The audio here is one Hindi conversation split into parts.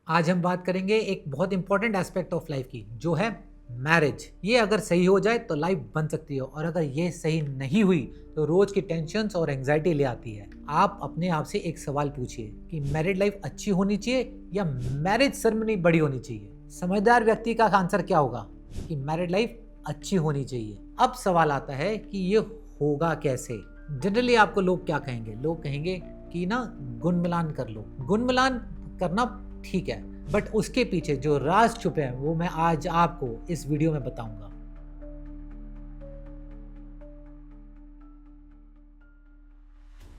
आज हम बात करेंगे एक बहुत इंपॉर्टेंट एस्पेक्ट ऑफ लाइफ की, जो है मैरिज। ये अगर सही हो जाए तो लाइफ बन सकती है, और अगर ये सही नहीं हुई तो रोज की टेंशन्स और एंग्जाइटी ले आती है। आप अपने आप से एक सवाल पूछिए कि मैरिड लाइफ अच्छी होनी चाहिए या मैरिज सेरेमनी बड़ी होनी चाहिए। समझदार व्यक्ति का आंसर क्या होगा कि मैरिड लाइफ अच्छी होनी चाहिए। अब सवाल आता है कि ये होगा कैसे। जनरली आपको लोग क्या कहेंगे? लोग कहेंगे कि ना गुण मिलान कर लो। गुण मिलान करना ठीक है, बट उसके पीछे जो राज छुपे हैं वो मैं आज आपको इस वीडियो में बताऊंगा।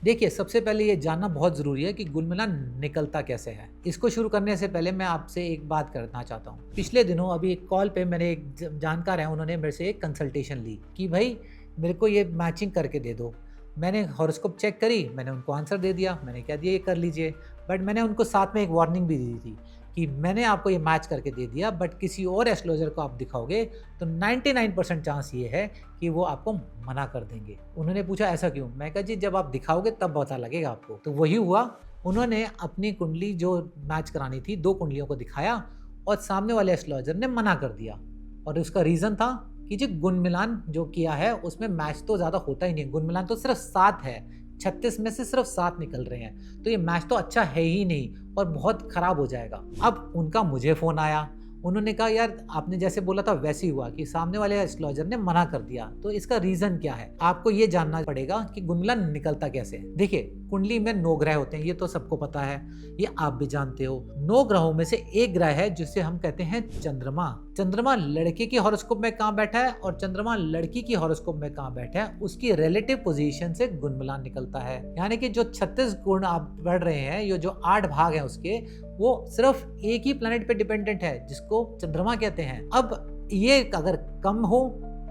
देखिए, सबसे पहले ये जानना बहुत ज़रूरी है कि गुल मिलान निकलता कैसे है। इसको शुरू करने से पहले मैं आपसे एक बात करना चाहता हूँ। पिछले दिनों अभी एक कॉल पे मेरे एक जानकार हैं, उन्होंने मेरे से एक कंसल्टेशन ली कि भाई मेरे को ये मैचिंग करके दे दो। मैंने हॉरोस्कोप चेक करी, मैंने उनको आंसर दे दिया, मैंने कह दिया ये कर लीजिए। बट मैंने उनको साथ में एक वार्निंग भी दी थी कि मैंने आपको ये मैच करके दे दिया, बट किसी और एस्ट्रोलॉजर को आप दिखाओगे तो 99% चांस ये है कि वो आपको मना कर देंगे। उन्होंने पूछा ऐसा क्यों? मैं कहा जी जब आप दिखाओगे तब पता लगेगा आपको। तो वही हुआ। उन्होंने अपनी कुंडली जो मैच करानी थी, 2 कुंडलियों को दिखाया और सामने वाले एस्ट्रोलॉजर ने मना कर दिया। और उसका रीज़न था कि जी गुण मिलान जो किया है उसमें मैच तो ज़्यादा होता ही नहीं। गुण मिलान तो सिर्फ 7 है, 36 में से सिर्फ 7 निकल रहे हैं, तो ये मैच तो अच्छा है ही नहीं और बहुत खराब हो जाएगा। अब उनका मुझे फ़ोन आया, उन्होंने कहा यार आपने जैसे बोला था वैसे ही हुआ कि सामने वाले एस्ट्रोलॉजर ने मना कर दिया, तो इसका रीज़न क्या है? आपको ये जानना पड़ेगा कि गुण मिलान निकलता कैसे है। देखिए, कुंडली में 9 ग्रह होते हैं, ये तो सबको पता है, ये आप भी जानते हो। 9 ग्रहों में से एक ग्रह है जिसे हम कहते हैं चंद्रमा। चंद्रमा लड़के की हॉरोस्कोप में कहाँ बैठा है और चंद्रमा लड़की की हॉरोस्कोप में कहाँ बैठा है, उसकी रिलेटिव पोजीशन से गुण मिलान निकलता है। यानी कि जो 36 गुण आप पढ़ रहे हैं, ये जो 8 भाग हैं उसके, वो सिर्फ एक ही प्लेनेट पे डिपेंडेंट है जिसको चंद्रमा कहते हैं। अब ये अगर कम हो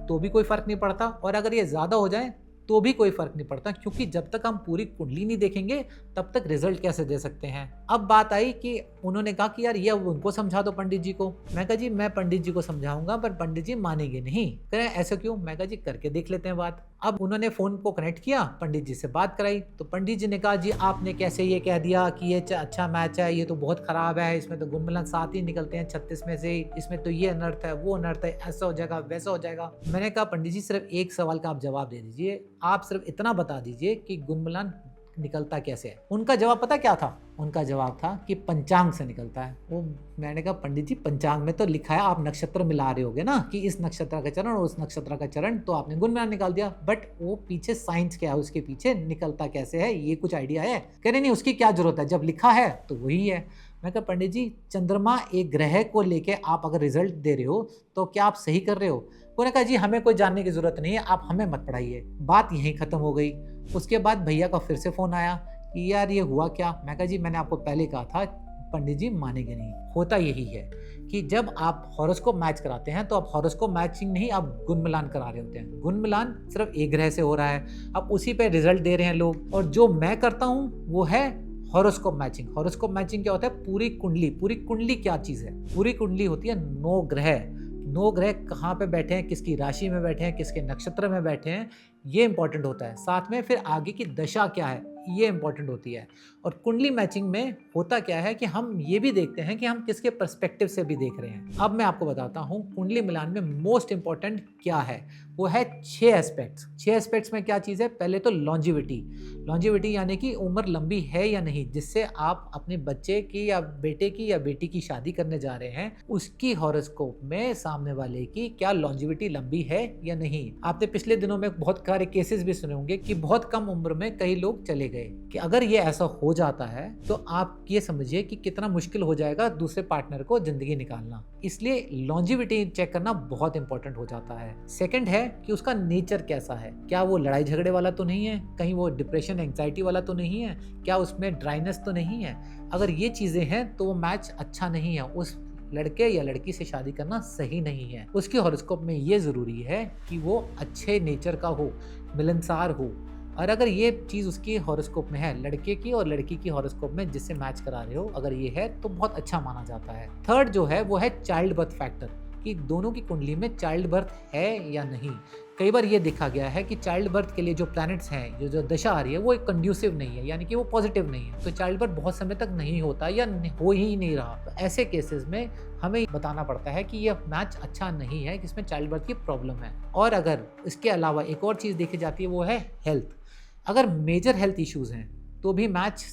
तो भी कोई फर्क नहीं पड़ता, और अगर ये ज्यादा हो जाए तो भी कोई फर्क नहीं पड़ता, क्योंकि जब तक हम पूरी कुंडली नहीं देखेंगे तब तक रिजल्ट कैसे दे सकते हैं। अब बात आई कि उन्होंने कहा कि यार ये उनको समझा दो पंडित जी को। मैं कहा जी मैं पंडित जी को समझाऊंगा पर पंडित जी मानेंगे नहीं। कह रहे ऐसा क्यों? मैं कहा जी करके देख लेते हैं बात। अब उन्होंने फोन को कनेक्ट किया, पंडित जी से बात कराई, तो पंडित जी ने कहा जी आपने कैसे ये कह दिया कि ये अच्छा मैच है, ये तो बहुत खराब है, इसमें तो गुण मिलान 7 ही निकलते हैं 36 में से, इसमें तो ये अनर्थ है, वो अनर्थ है, ऐसा हो जाएगा वैसा हो जाएगा। मैंने कहा पंडित जी सिर्फ एक सवाल का आप जवाब दे दीजिए, आप सिर्फ इतना बता दीजिए कि गुण मिलान निकलता कैसे है। उनका जवाब पता क्या था? उनका जवाब था कि पंचांग से निकलता है। वो मैंने कहा पंडित जी पंचांग में तो लिखा है, आप नक्षत्र मिला रहे होगे ना कि इस नक्षत्र का चरण और उस नक्षत्र का चरण, तो आपने गुण मिलान निकाल दिया, बट वो पीछे साइंस क्या है, उसके पीछे निकलता कैसे है, ये कुछ आइडिया है? कह रहे नहीं उसकी क्या जरूरत है, जब लिखा है तो वही है। मैं कहा पंडित जी चंद्रमा एक ग्रह को लेके आप अगर रिजल्ट दे रहे हो तो क्या आप सही कर रहे हो? उन्होंने कहा जी हमें कोई जानने की जरूरत नहीं है, आप हमें मत पढ़ाइए। बात यहीं खत्म हो गई। उसके बाद भैया का फिर से फोन आया कि यार ये हुआ क्या? मैं कहा जी मैंने आपको पहले कहा था पंडित जी मानेंगे नहीं। होता यही है कि जब आप हॉरोस्कोप मैच कराते हैं तो आप हॉरोस्कोप मैचिंग नहीं, आप गुण मिलान करा रहे होते हैं। गुण मिलान सिर्फ एक ग्रह से हो रहा है, अब उसी पे रिजल्ट दे रहे हैं लोग। और जो मैं करता हूँ वो है हॉरोस्कोप मैचिंग। हॉरोस्कोप मैचिंग क्या होता है? पूरी कुंडली। पूरी कुंडली क्या चीज़ है? पूरी कुंडली होती है 9 ग्रह। 9 ग्रह कहाँ पे बैठे हैं, किसकी राशि में बैठे हैं, किसके नक्षत्र में बैठे हैं, ये इंपॉर्टेंट होता है। साथ में फिर आगे की दशा क्या है, ये इंपॉर्टेंट होती है। और कुंडली मैचिंग में होता क्या है कि हम ये भी देखते हैं कि हम किसके पर्सपेक्टिव से भी देख रहे हैं। अब मैं आपको बताता हूँ कुंडली मिलान में मोस्ट इंपॉर्टेंट क्या है। वो है 6 एस्पेक्ट्स। 6 एस्पेक्ट्स में क्या चीज़ है? पहले तो लॉन्जिविटी। लॉन्जिविटी यानी कि उम्र लंबी है या नहीं, जिससे आप अपने बच्चे की या बेटे की या बेटी की शादी करने जा रहे हैं, उसकी हॉरोस्कोप में सामने वाले की क्या लॉन्जिविटी लंबी है या नहीं। आपने पिछले दिनों में बहुत सारे केसेस भी सुने होंगे कि बहुत कम उम्र में कई लोग चले गए। कि अगर ये ऐसा हो जाता है तो आप ये समझिए कि कितना मुश्किल हो जाएगा दूसरे पार्टनर को जिंदगी निकालना। इसलिए लॉन्जिविटी चेक करना बहुत इंपॉर्टेंट हो जाता है। सेकंड है कि उसका नेचर कैसा है, क्या वो लड़ाई झगड़े वाला तो नहीं है, कहीं वो डिप्रेशन एंग्जाइटी वाला तो नहीं है, क्या उसमें ड्राइनेस तो नहीं है। अगर ये चीजें हैं तो वो मैच अच्छा नहीं है, उस लड़के या लड़की से शादी करना सही नहीं है। उसकी हॉरोस्कोप में ये जरूरी है कि वो अच्छे नेचर का हो, मिलनसार हो। और अगर ये चीज़ उसकी हॉरोस्कोप में है, लड़के की और लड़की की हॉरोस्कोप में जिससे मैच करा रहे हो, अगर ये है तो बहुत अच्छा माना जाता है। थर्ड जो है वो है चाइल्ड बर्थ फैक्टर। कि दोनों की कुंडली में चाइल्ड बर्थ है या नहीं। कई बार ये देखा गया है कि चाइल्ड बर्थ के लिए जो प्लैनेट्स हैं, जो दशा आ रही है, वो एक कंड्यूसिव नहीं है, यानी कि वो पॉजिटिव नहीं है, तो चाइल्ड बर्थ बहुत समय तक नहीं होता या हो ही नहीं रहा। तो ऐसे केसेस में हमें बताना पड़ता है कि यह मैच अच्छा नहीं है, जिसमें चाइल्ड बर्थ की प्रॉब्लम है। और अगर इसके अलावा एक और चीज़ देखी जाती है, वो है हेल्थ। अगर मेजर हेल्थ इश्यूज़ हैं तो भी मैच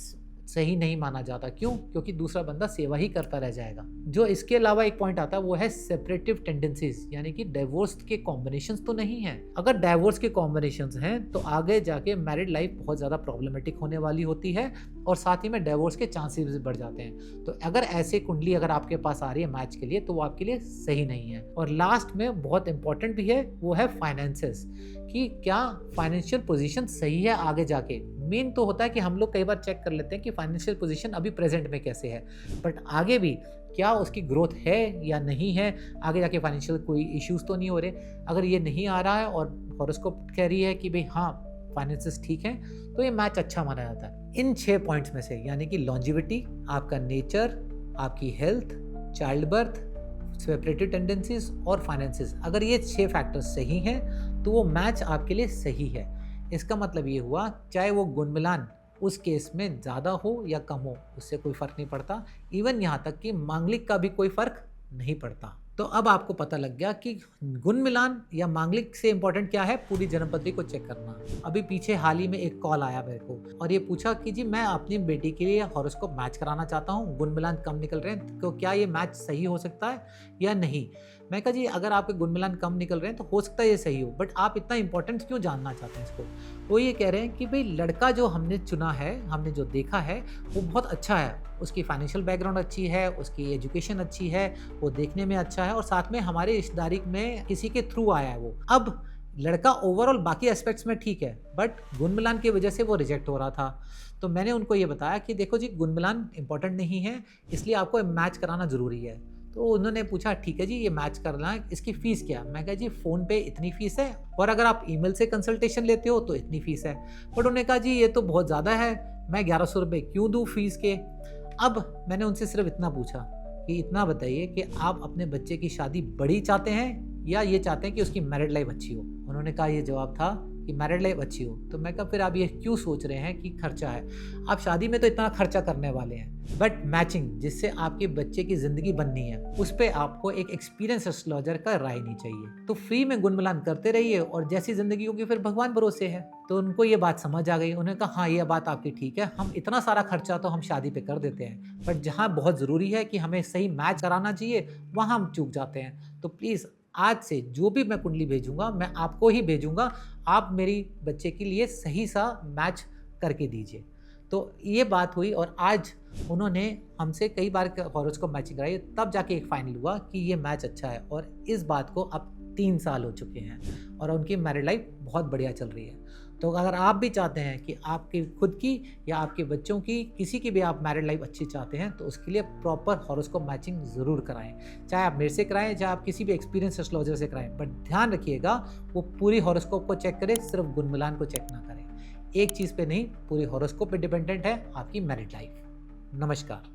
सही नहीं माना जाता। क्यों? क्योंकि दूसरा बंदा सेवा ही करता रह जाएगा। जो इसके अलावा एक पॉइंट आता है वो है सेपरेटिव टेंडेंसीज, यानी कि डाइवोर्स के कॉम्बिनेशंस तो नहीं है। अगर डाइवोर्स के कॉम्बिनेशंस हैं तो आगे जाके मैरिड लाइफ बहुत ज़्यादा प्रॉब्लमेटिक होने वाली होती है और साथ ही में डाइवोर्स के चांसेस भी बढ़ जाते हैं। तो अगर ऐसे कुंडली अगर आपके पास आ रही है मैच के लिए, तो वो आपके लिए सही नहीं है। और लास्ट में बहुत इंपॉर्टेंट भी है, वो है फाइनेंसेस, कि क्या फाइनेंशियल पोजीशन सही है आगे जाके। मेन तो होता है कि हम लोग कई बार चेक कर लेते हैं कि फाइनेंशियल पोजीशन अभी प्रेजेंट में कैसे है, बट आगे भी क्या उसकी ग्रोथ है या नहीं है, आगे जाके फाइनेंशियल कोई इश्यूज तो नहीं हो रहे। अगर ये नहीं आ रहा है और हॉरोस्कोप कह रही है कि भाई हाँ फाइनेंसेस ठीक हैं, तो ये मैच अच्छा माना जाता है। इन 6 पॉइंट्स में से, यानी कि लॉन्जिविटी, आपका नेचर, आपकी health, child birth, separative tendencies और फाइनेंसेस, अगर ये 6 फैक्टर्स सही हैं तो वो मैच आपके लिए सही है। इसका मतलब ये हुआ, चाहे वो गुण मिलान उस केस में ज़्यादा हो या कम हो, उससे कोई फ़र्क नहीं पड़ता। इवन यहाँ तक कि मांगलिक का भी कोई फ़र्क नहीं पड़ता। तो अब आपको पता लग गया कि गुण मिलान या मांगलिक से इम्पोर्टेंट क्या है, पूरी जन्मपत्री को चेक करना। अभी पीछे हाल ही में एक कॉल आया मेरे को और ये पूछा कि जी मैं अपनी बेटी के लिए हॉरोस्कोप मैच कराना चाहता हूँ, गुण मिलान कम निकल रहे हैं, तो क्या ये मैच सही हो सकता है या नहीं। मैं कहा जी अगर आपके गुण मिलान कम निकल रहे हैं तो हो सकता है ये सही हो, बट आप इतना इंपॉर्टेंस क्यों जानना चाहते हैं इसको। वो ये कह रहे हैं कि भाई लड़का जो हमने चुना है, हमने जो देखा है वो बहुत अच्छा है, उसकी फाइनेंशियल बैकग्राउंड अच्छी है, उसकी एजुकेशन अच्छी है, वो देखने में अच्छा है और साथ में हमारे रिश्तेदारी में किसी के थ्रू आया है वो। अब लड़का ओवरऑल बाकी एस्पेक्ट्स में ठीक है, बट गुण मिलान की वजह से वो रिजेक्ट हो रहा था। तो मैंने उनको ये बताया कि देखो जी गुण मिलान इंपॉर्टेंट नहीं है, इसलिए आपको मैच कराना ज़रूरी है। तो उन्होंने पूछा ठीक है जी ये मैच करना है, इसकी फ़ीस क्या। मैं कहा जी फ़ोन पे इतनी फ़ीस है और अगर आप ईमेल से कंसल्टेशन लेते हो तो इतनी फ़ीस है। बट उन्होंने कहा जी ये तो बहुत ज़्यादा है, मैं 1100 रुपये क्यों दूँ फ़ीस के। अब मैंने उनसे सिर्फ इतना पूछा कि इतना बताइए कि आप अपने बच्चे की शादी बड़ी चाहते हैं या ये चाहते हैं कि उसकी मैरिड लाइफ अच्छी हो। उन्होंने कहा ये जवाब था कि मैरिड लाइफ अच्छी हो। तो मैं कहा फिर आप ये क्यों सोच रहे हैं कि खर्चा है, आप शादी में तो इतना खर्चा करने वाले हैं, बट मैचिंग जिससे आपके बच्चे की ज़िंदगी बननी है उस पर आपको एक एक्सपीरियंस एस्ट्रोलॉजर का राय नहीं चाहिए। तो फ्री में गुण मिलान करते रहिए और जैसी ज़िंदगी होगी फिर भगवान भरोसे है। तो उनको ये बात समझ आ गई। उन्होंने कहा हाँ ये बात आपकी ठीक है, हम इतना सारा खर्चा तो हम शादी पे कर देते हैं, बट जहाँ बहुत ज़रूरी है कि हमें सही मैच कराना चाहिए वहाँ हम चूक जाते हैं। तो प्लीज़ आज से जो भी मैं कुंडली भेजूंगा मैं आपको ही भेजूंगा, आप मेरी बच्चे के लिए सही सा मैच करके दीजिए। तो ये बात हुई और आज उन्होंने हमसे कई बार हॉरोस्कोप मैचिंग कराई, तब जाके एक फाइनल हुआ कि ये मैच अच्छा है। और इस बात को अब 3 साल हो चुके हैं और उनकी मैरिड लाइफ बहुत बढ़िया चल रही है। तो अगर आप भी चाहते हैं कि आपकी खुद की या आपके बच्चों की किसी की भी आप मैरिड लाइफ अच्छी चाहते हैं तो उसके लिए प्रॉपर हॉरोस्कोप मैचिंग ज़रूर कराएं। चाहे आप मेरे से कराएं, चाहे आप किसी भी एक्सपीरियंस एस्ट्रोलॉजर से कराएं, बट ध्यान रखिएगा वो पूरी हॉरोस्कोप को चेक करें, सिर्फ गुण मिलान को चेक ना करें। एक चीज़ पे नहीं, पूरी हॉरोस्कोप पे डिपेंडेंट है आपकी मैरिड लाइफ। नमस्कार।